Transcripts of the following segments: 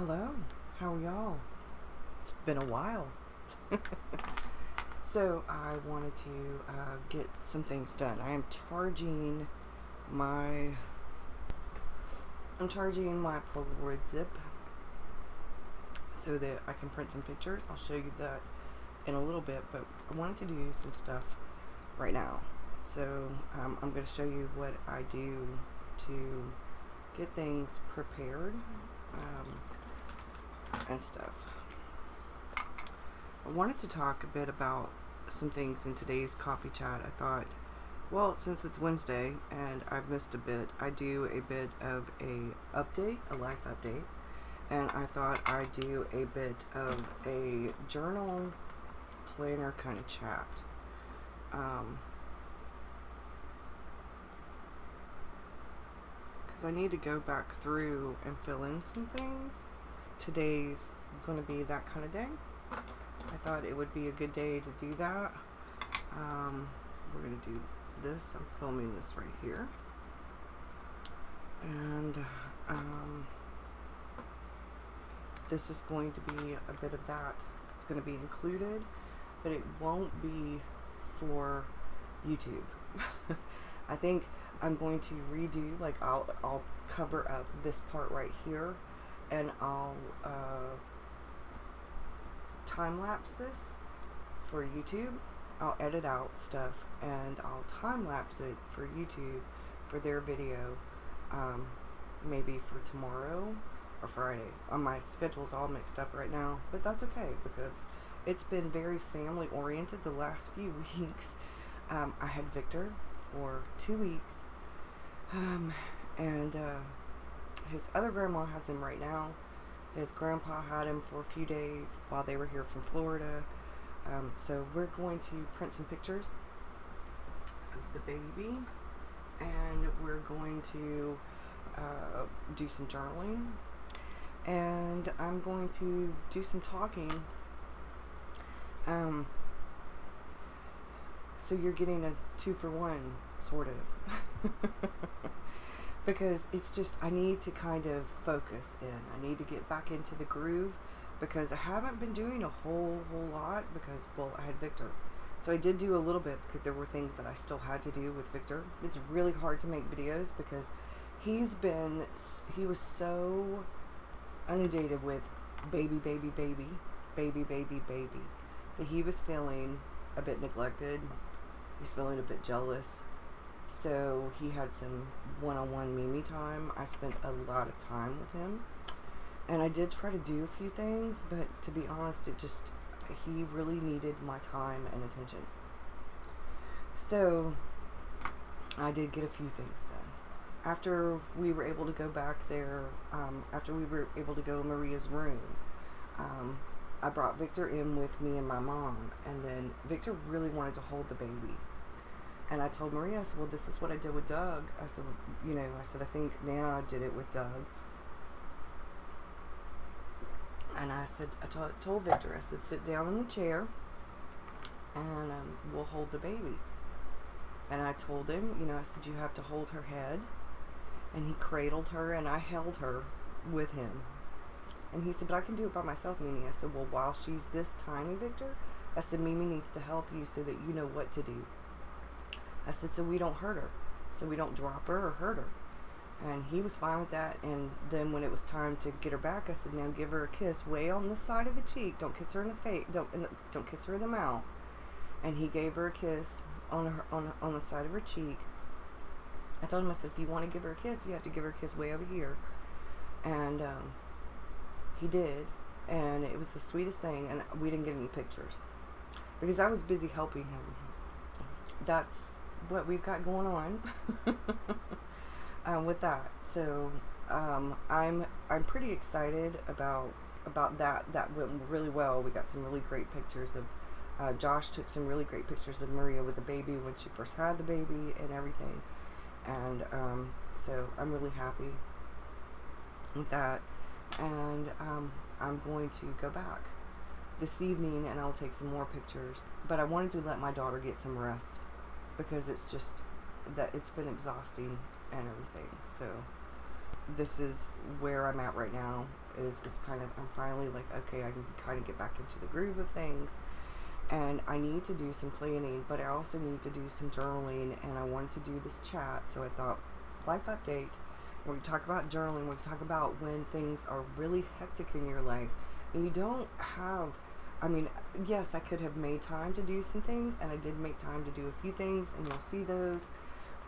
Hello, how are y'all? It's been a while. So I wanted to get some things done. I'm charging my Polaroid zip so that I can print some pictures. I'll show you that in a little bit, but I wanted to do some stuff right now. So I'm going to show you what I do to get things prepared and stuff. I wanted to talk a bit about some things in today's coffee chat. I thought, well, since it's Wednesday and I've missed a bit, I do a bit of a life update, and I thought I'd do a bit of a journal planner kind of chat. Because I need to go back through and fill in some things. Today's going to be that kind of day. I thought it would be a good day to do that. We're going to do this. I'm filming this right here. And this is going to be a bit of that. It's going to be included, but it won't be for YouTube. I think I'm going to redo, like I'll cover up this part right here, and I'll time-lapse this for YouTube. I'll edit out stuff and I'll time-lapse it for YouTube for their video, maybe for tomorrow or Friday. My schedule's all mixed up right now, but that's okay because it's been very family-oriented the last few weeks. I had Victor for 2 weeks, and his other grandma has him right now. His grandpa had him for a few days while they were here from Florida. So we're going to print some pictures of the baby, and we're going to do some journaling, and I'm going to do some talking. So you're getting a 2-for-1, sort of. Because it's just, I need to kind of focus in. I need to get back into the groove because I haven't been doing a whole lot because, well, I had Victor. So I did do a little bit because there were things that I still had to do with Victor. It's really hard to make videos because he was so inundated with baby, that he was feeling a bit neglected. He was feeling a bit jealous. So he had some one-on-one Mimi time. I spent a lot of time with him. And I did try to do a few things, but to be honest, he really needed my time and attention. So I did get a few things done. After we were able to go back there, after we were able to go in Maria's room, I brought Victor in with me and my mom. And then Victor really wanted to hold the baby. And I told Maria, I said, well, this is what I did with Doug. I said, I think now I did it with Doug. And I said, I told Victor, I said, sit down in the chair and we'll hold the baby. And I told him, I said, you have to hold her head. And he cradled her and I held her with him. And he said, but I can do it by myself, Mimi. I said, well, while she's this tiny, Victor, I said, Mimi needs to help you so that you know what to do. I said, so we don't hurt her, so we don't drop her or hurt her. And he was fine with that. And then when it was time to get her back, I said, now give her a kiss way on the side of the cheek. Don't kiss her in the face. Don't kiss her in the mouth. And he gave her a kiss on the side of her cheek. I told him, I said, if you want to give her a kiss, you have to give her a kiss way over here. And he did. And it was the sweetest thing. And we didn't get any pictures because I was busy helping him. That's what we've got going on with that. So I'm pretty excited about that. That went really well. We got some really great pictures of Josh took some really great pictures of Maria with the baby when she first had the baby and everything. And so I'm really happy with that. And I'm going to go back this evening and I'll take some more pictures. But I wanted to let my daughter get some rest because it's just that it's been exhausting and everything. So this is where I'm at right now. is kind of, I'm finally like, okay, I can kind of get back into the groove of things. And I need to do some planning, but I also need to do some journaling, and I wanted to do this chat, so I thought, life update, where we talk about journaling, we talk about when things are really hectic in your life, and you don't have, I mean, yes, I could have made time to do some things, and I did make time to do a few things, and you'll see those,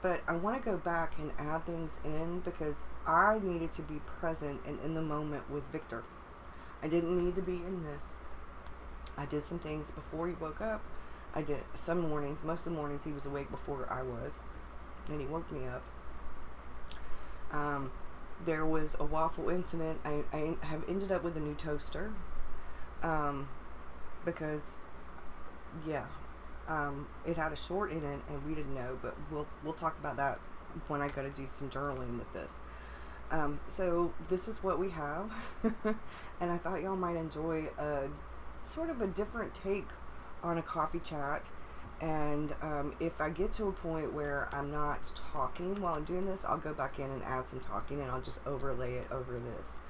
but I want to go back and add things in, because I needed to be present and in the moment with Victor. I didn't need to be in this. I did some things before he woke up. I did some mornings. Most of the mornings he was awake before I was, and he woke me up. There was a waffle incident. I have ended up with a new toaster, because, yeah, it had a short in it, and we didn't know. But we'll talk about that when I go to do some journaling with this. So this is what we have, and I thought y'all might enjoy a sort of a different take on a coffee chat. And if I get to a point where I'm not talking while I'm doing this, I'll go back in and add some talking, and I'll just overlay it over this,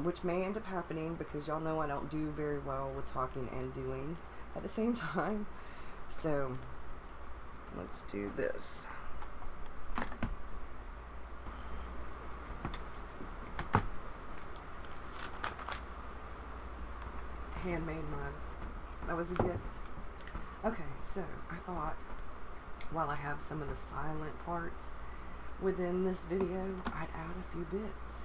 which may end up happening, because y'all know I don't do very well with talking and doing at the same time. So let's do this. Handmade mug. That was a gift. Okay, so I thought, while I have some of the silent parts within this video, I'd add a few bits.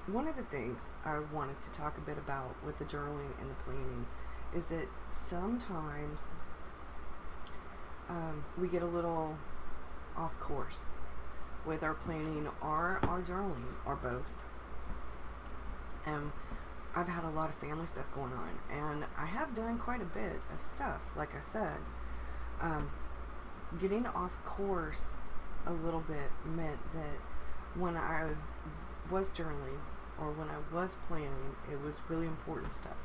One of the things I wanted to talk a bit about with the journaling and the planning is that sometimes we get a little off course with our planning or our journaling, or both. I've had a lot of family stuff going on, and I have done quite a bit of stuff, like I said. Getting off course a little bit meant that when I was journaling, or when I was planning, it was really important stuff.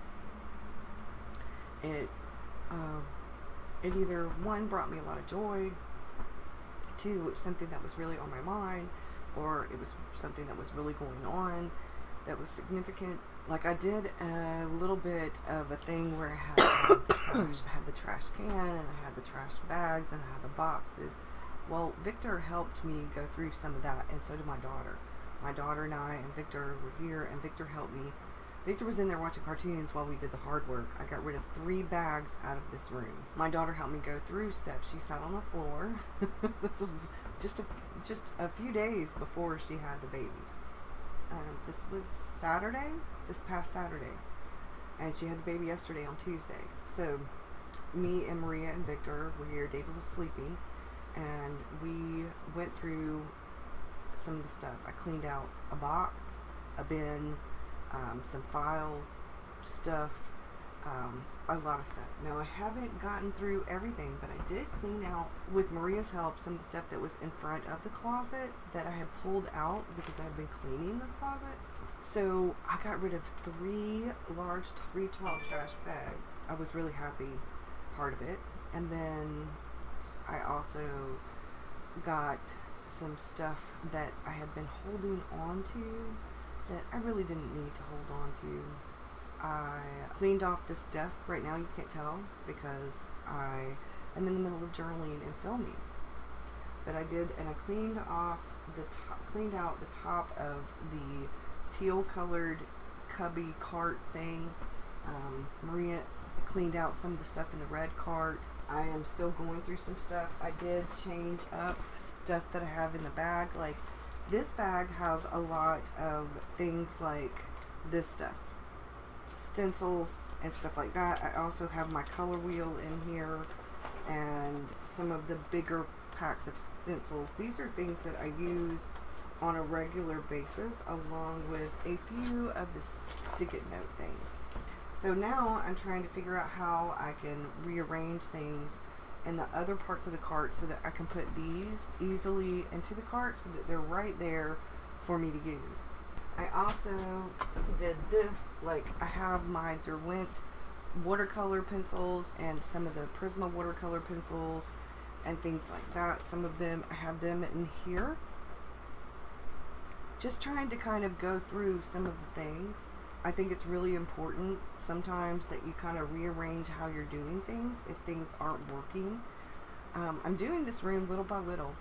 It either, one, brought me a lot of joy, two, it's something that was really on my mind, or it was something that was really going on that was significant. Like, I did a little bit of a thing where I had, had the trash can, and I had the trash bags, and I had the boxes. Well, Victor helped me go through some of that, and so did my daughter. My daughter and I and Victor were here, and Victor helped me. Victor was in there watching cartoons while we did the hard work. I got rid of 3 bags out of this room. My daughter helped me go through stuff. She sat on the floor. This was just a few days before she had the baby. This was Saturday, this past Saturday, and she had the baby yesterday on Tuesday. So me and Maria and Victor were here. David was sleeping, and we went through some of the stuff. I cleaned out a box, a bin, some file stuff, a lot of stuff. Now, I haven't gotten through everything, but I did clean out, with Maria's help, some of the stuff that was in front of the closet that I had pulled out because I've been cleaning the closet. So I got rid of 3 large 312 trash bags. I was really happy, part of it. And then I also got some stuff that I had been holding on to that I really didn't need to hold on to. I cleaned off this desk. Right now you can't tell because I am in the middle of journaling and filming. But I did, and I cleaned off cleaned out the top of the teal colored cubby cart thing. Maria cleaned out some of the stuff in the red cart. I am still going through some stuff. I did change up stuff that I have in the bag. Like, this bag has a lot of things like this stuff, stencils and stuff like that. I also have my color wheel in here and some of the bigger packs of stencils. These are things that I use on a regular basis, along with a few of the stick-it note things. So now I'm trying to figure out how I can rearrange things in the other parts of the cart so that I can put these easily into the cart so that they're right there for me to use. I also did this, like, I have my Derwent watercolor pencils and some of the Prisma watercolor pencils and things like that. Some of them, I have them in here just trying to kind of go through some of the things. I think it's really important sometimes that you kind of rearrange how you're doing things if things aren't working. I'm doing this room little by little,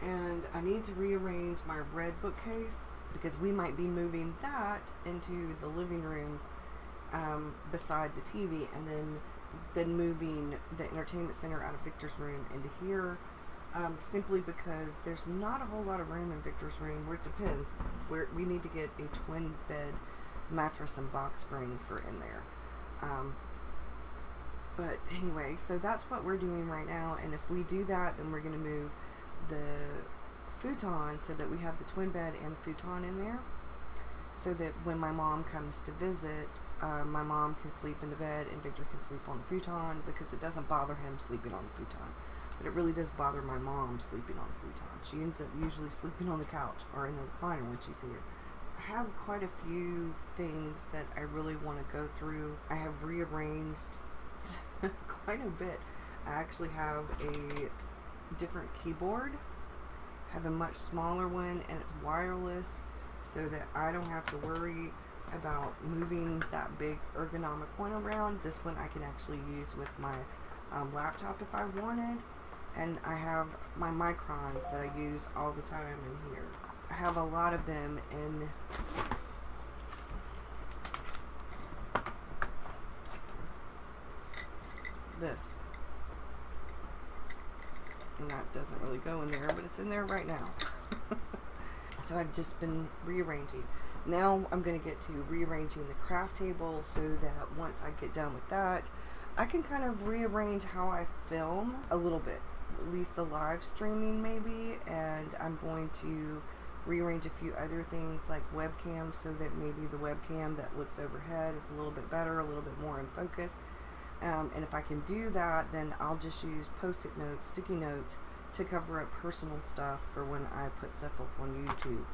and I need to rearrange my red bookcase because we might be moving that into the living room beside the TV, and then moving the entertainment center out of Victor's room into here, simply because there's not a whole lot of room in Victor's room. Where it depends. We need to get a twin bed mattress and box spring for in there. But anyway, so that's what we're doing right now, and if we do that, then we're going to move the futon so that we have the twin bed and futon in there, so that when my mom comes to visit, my mom can sleep in the bed and Victor can sleep on the futon, because it doesn't bother him sleeping on the futon, but it really does bother my mom sleeping on the futon. She ends up usually sleeping on the couch or in the recliner when she's here. I have quite a few things that I really want to go through. I have rearranged quite a bit. I actually have a different keyboard, have a much smaller one, and it's wireless, so that I don't have to worry about moving that big ergonomic one around. This one I can actually use with my laptop if I wanted, and I have my microns that I use all the time in here. I have a lot of them in this, and that doesn't really go in there, but it's in there right now. So I've just been rearranging. Now I'm going to get to rearranging the craft table, so that once I get done with that, I can kind of rearrange how I film a little bit, at least the live streaming maybe, and I'm going to rearrange a few other things like webcams, so that maybe the webcam that looks overhead is a little bit better, a little bit more in focus. And if I can do that, then I'll just use post-it notes, sticky notes, to cover up personal stuff for when I put stuff up on YouTube.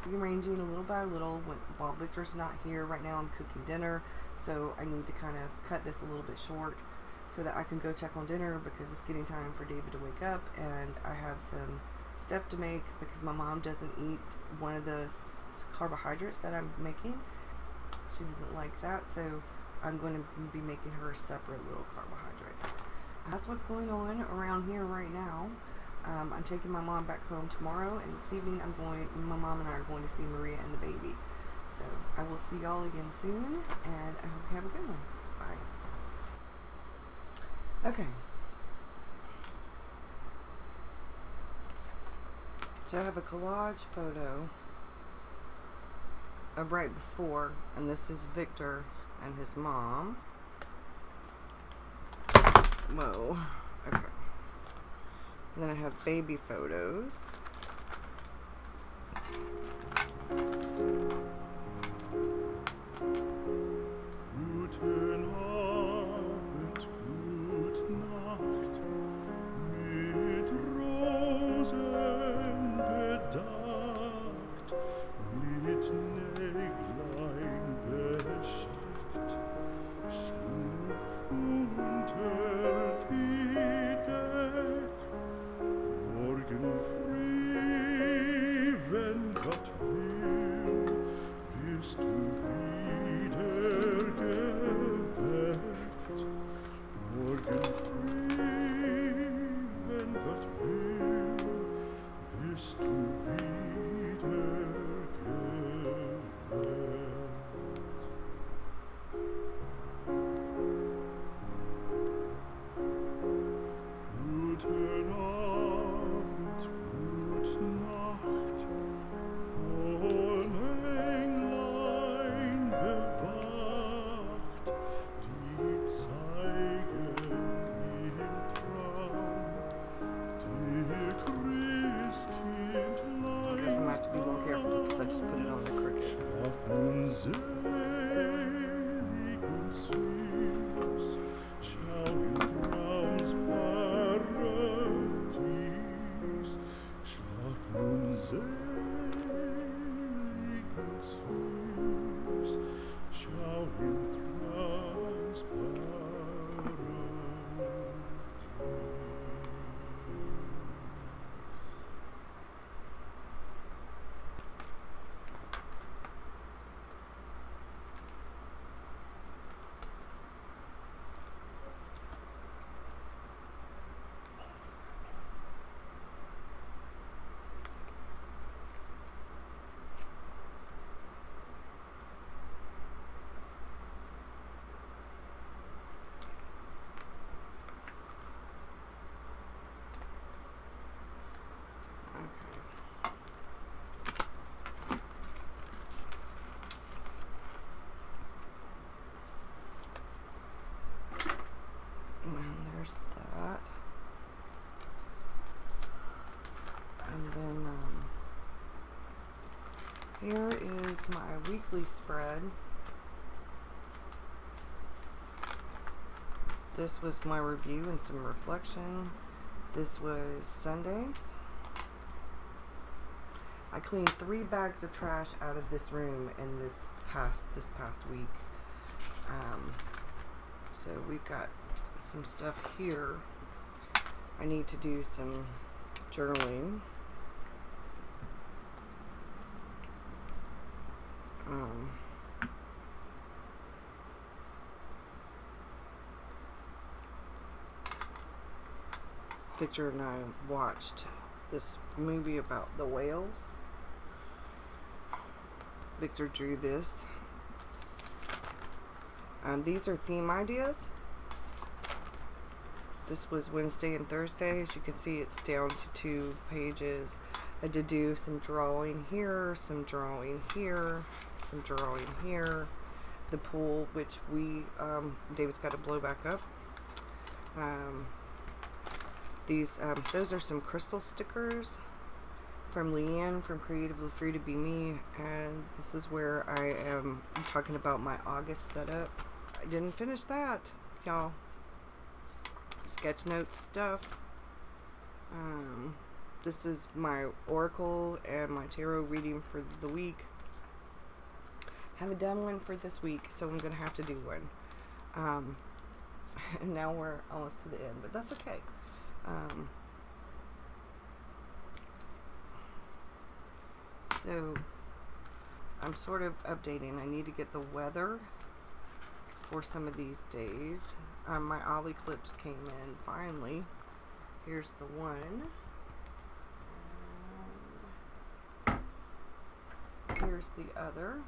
Rearranging a little by little. While Victor's not here right now, I'm cooking dinner, so I need to kind of cut this a little bit short so that I can go check on dinner, because it's getting time for David to wake up, and I have some stuff to make because my mom doesn't eat one of the carbohydrates that I'm making. She doesn't like that, so I'm going to be making her a separate little carbohydrate. That's what's going on around here right now. I'm taking my mom back home tomorrow, and this evening my mom and I are going to see Maria and the baby. So I will see y'all again soon, and I hope you have a good one. Bye. Okay. So I have a collage photo of right before, and this is Victor and his mom. Whoa. Okay. And then I have baby photos. Guten Abend, gute Nacht, mit Rosen bedeckt, mit Näglein besteckt, schlupf unter die Deck, morgen früh, wenn Gott will, wirst du wieder geweckt. Morgen früh, wenn Gott will, wirst du wieder geweckt. Guten Abend, gute Nacht, von Englein bewacht, die zeigen im Traum, dir Christkindlein I guess I'm gonna have to be more careful because I just put it on the crooked. schlafen selig und süß, schau im Traums Paradies, schlaf nun selig und süß, schau im Traums Paradies. And then here is my weekly spread. This was my review and some reflection. This was Sunday. I cleaned 3 bags of trash out of this room in this past week. So we've got some stuff here. I need to do some journaling. Victor and I watched this movie about the whales. Victor drew this. These are theme ideas. This was Wednesday and Thursday. As you can see, it's down to 2 pages. I did do some drawing here, some drawing here, some drawing here. The pool, which David's got to blow back up. Those are some crystal stickers from Leanne from Creatively Free to Be Me, and this is where I am talking about my August setup. I didn't finish that, y'all. Sketch note stuff. This is my Oracle and my Tarot reading for the week. Haven't done one for this week, so I'm gonna have to do one. And now we're almost to the end, but that's okay. So I'm sort of updating. I need to get the weather for some of these days. My ollie clips came in finally. Here's the one. Here's the other.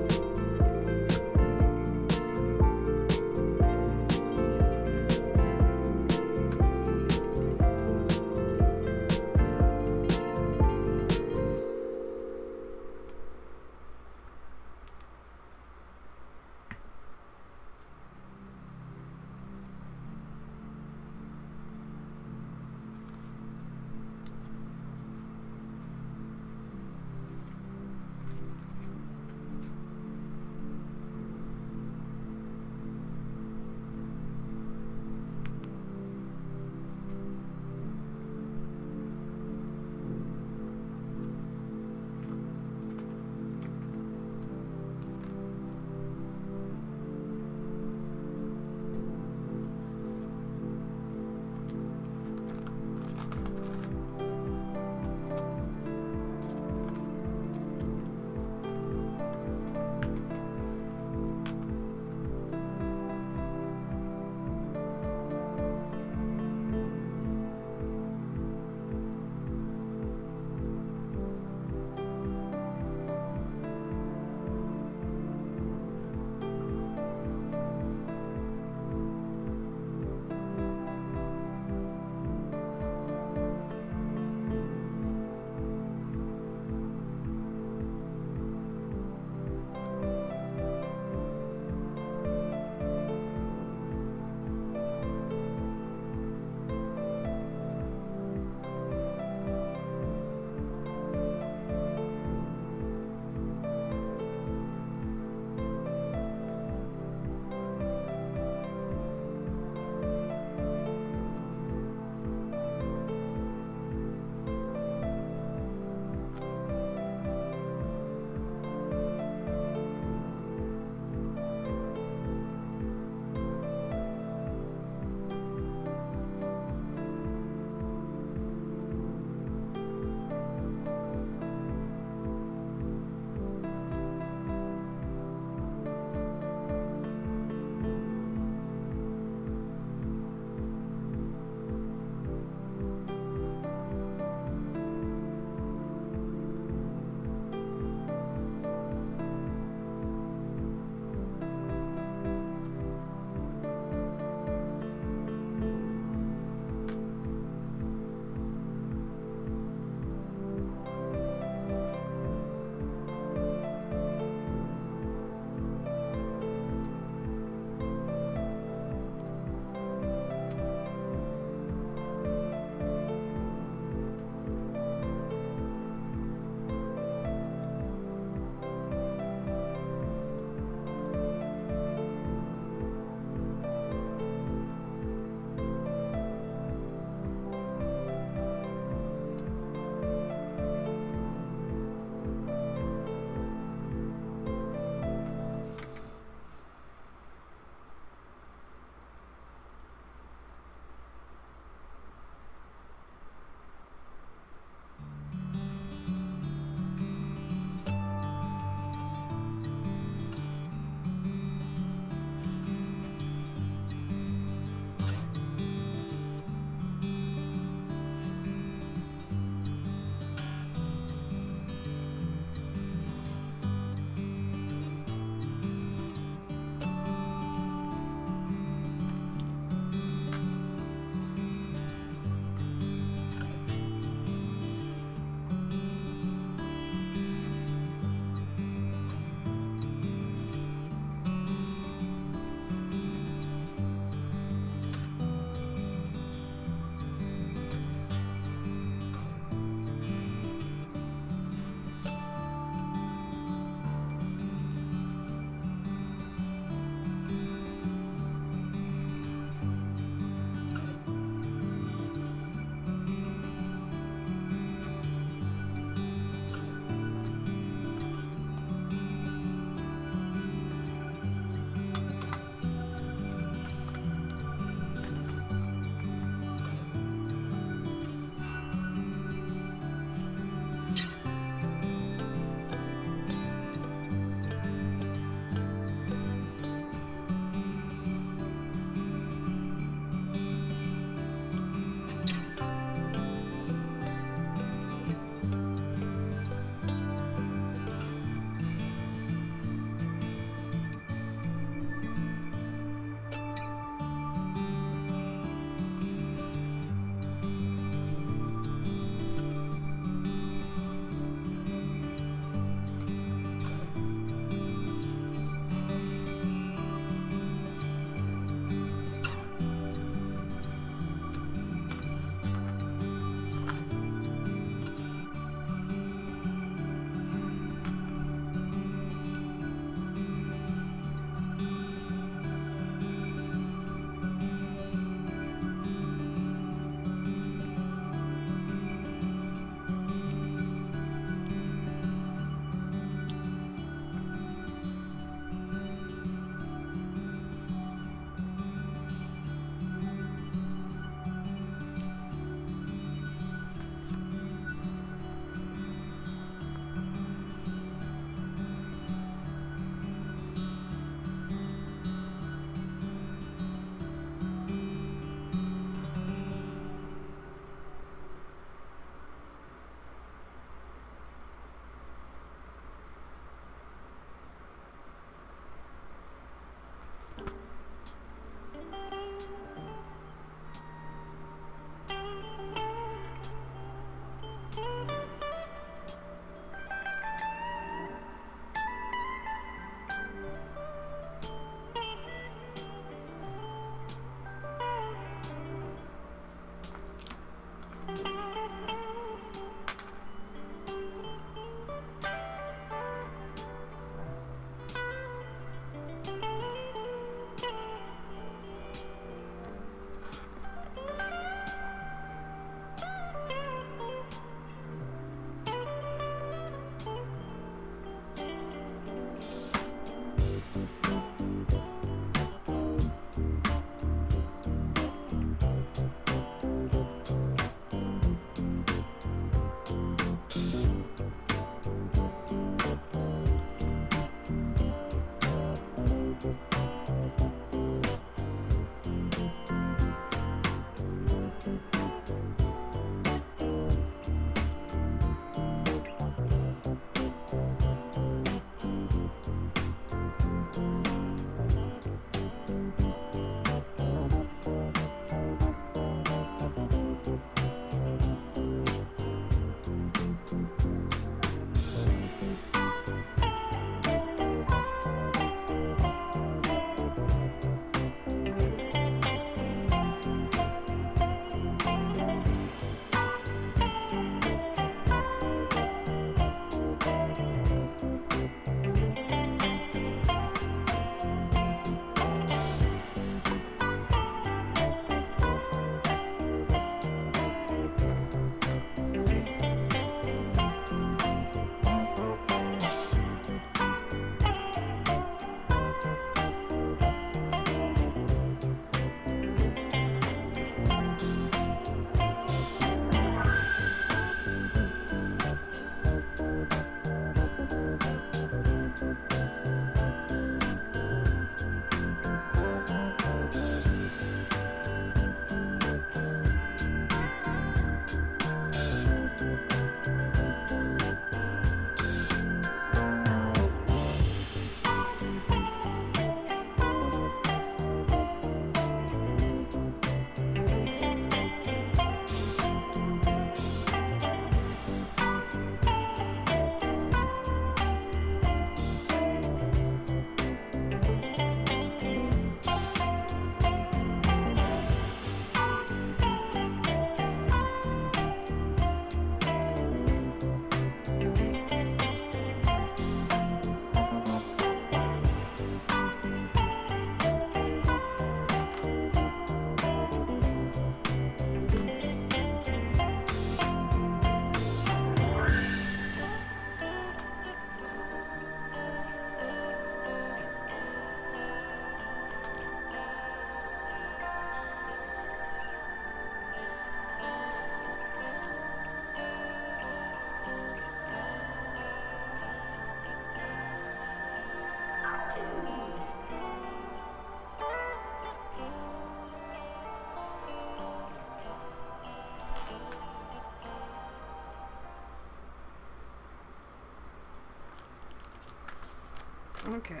Okay.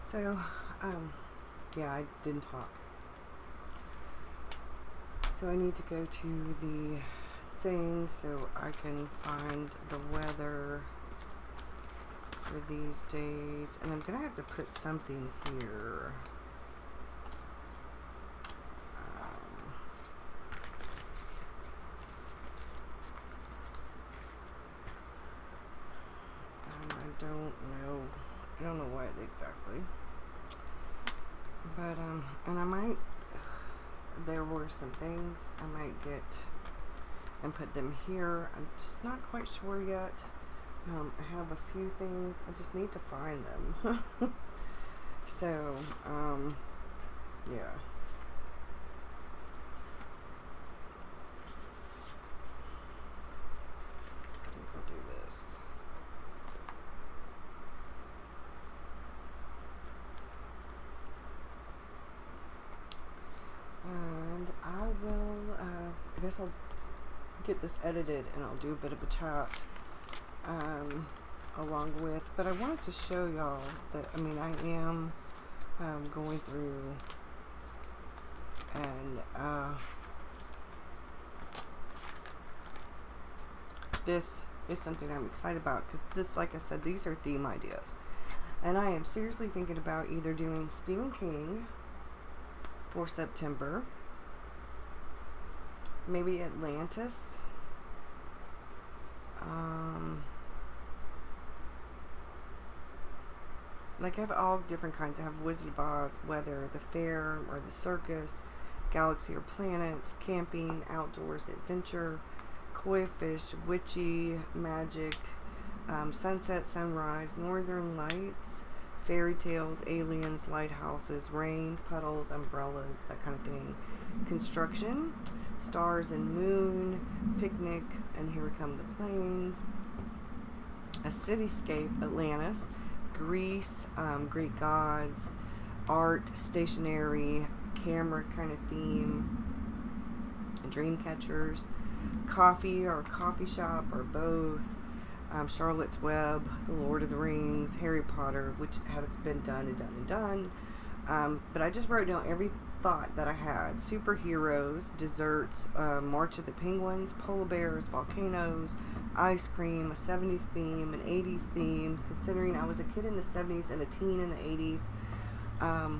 So, yeah, I didn't talk. So I need to go to the thing so I can find the weather for these days. And I'm going to have to put something here. I don't know what exactly. But, and there were some things I might get and put them here. I'm just not quite sure yet. I have a few things. I just need to find them. So, yeah. I think I'll do this. And I will, I guess I'll get this edited and I'll do a bit of a chat along with, but I wanted to show y'all that, I mean, I am going through and this is something I'm excited about because this, like I said, these are theme ideas. And I am seriously thinking about either doing Stephen King for September, maybe Atlantis, like I have all different kinds. I have Wizard of Oz, weather, the fair or the circus, galaxy or planets, camping, outdoors, adventure, koi fish, witchy, magic, sunset, sunrise, northern lights, fairy tales, aliens, lighthouses, rain, puddles, umbrellas, that kind of thing. Construction, stars and moon, picnic, and here come the planes. A cityscape, Atlantis, Greece, Greek gods, art, stationery, camera kind of theme, dream catchers, coffee or coffee shop or both, Charlotte's Web, The Lord of the Rings, Harry Potter, which has been done and done and done. But I just wrote down every thought that I had. Superheroes, desserts, March of the Penguins, polar bears, volcanoes, ice cream, a 70s theme, an 80s theme, considering I was a kid in the 70s and a teen in the 80s.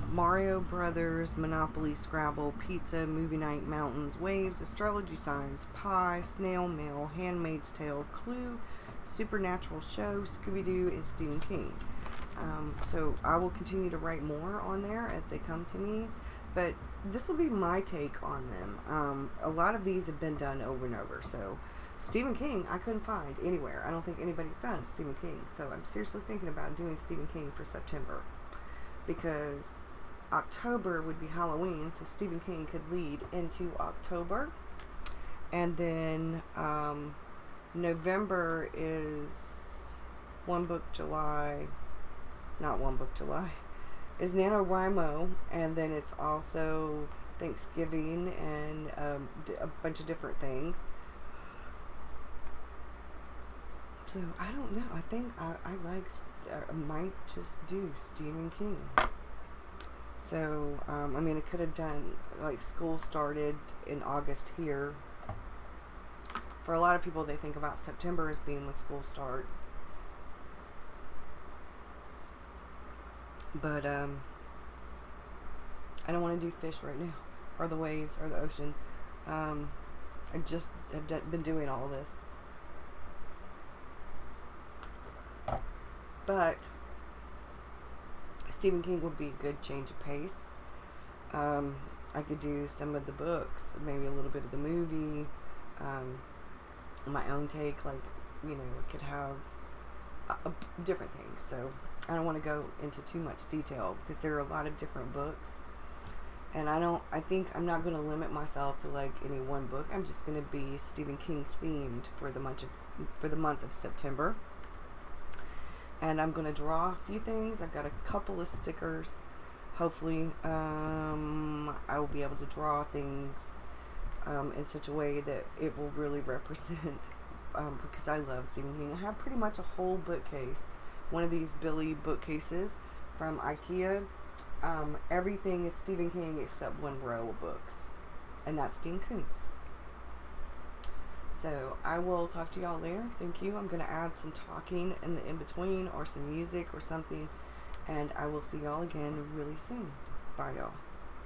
Mario Brothers, Monopoly, Scrabble, pizza, movie night, mountains, waves, astrology signs, pie, snail mail, Handmaid's Tale, Clue, Supernatural Show, Scooby-Doo, and Stephen King. So I will continue to write more on there as they come to me, but this will be my take on them. A lot of these have been done over and over. So Stephen King, I couldn't find anywhere. I don't think anybody's done Stephen King. So I'm seriously thinking about doing Stephen King for September, because October would be Halloween, so Stephen King could lead into October. And then November is One Book July, not One Book July, is NaNoWriMo, and then it's also Thanksgiving and a bunch of different things. So I don't know. I think I might just do Stephen King. So I mean, I could have done, like, school started in August here. For a lot of people, they think about September as being when school starts. But I don't want to do fish right now, or the waves, or the ocean. I just have been doing all this. But Stephen King would be a good change of pace. I could do some of the books, maybe a little bit of the movie, my own take, like, you know, it could have different things. So I don't want to go into too much detail because there are a lot of different books, and I think I'm not going to limit myself to like any one book. I'm just going to be Stephen King themed for the month of September. And I'm going to draw a few things. I've got a couple of stickers. Hopefully, I will be able to draw things in such a way that it will really represent, because I love Stephen King. I have pretty much a whole bookcase one of these Billy bookcases from IKEA. Everything is Stephen King except one row of books, and that's Dean Koontz. So I will talk to y'all later. Thank you. I'm going to add some talking in the in-between or some music or something, and I will see y'all again really soon. Bye, y'all.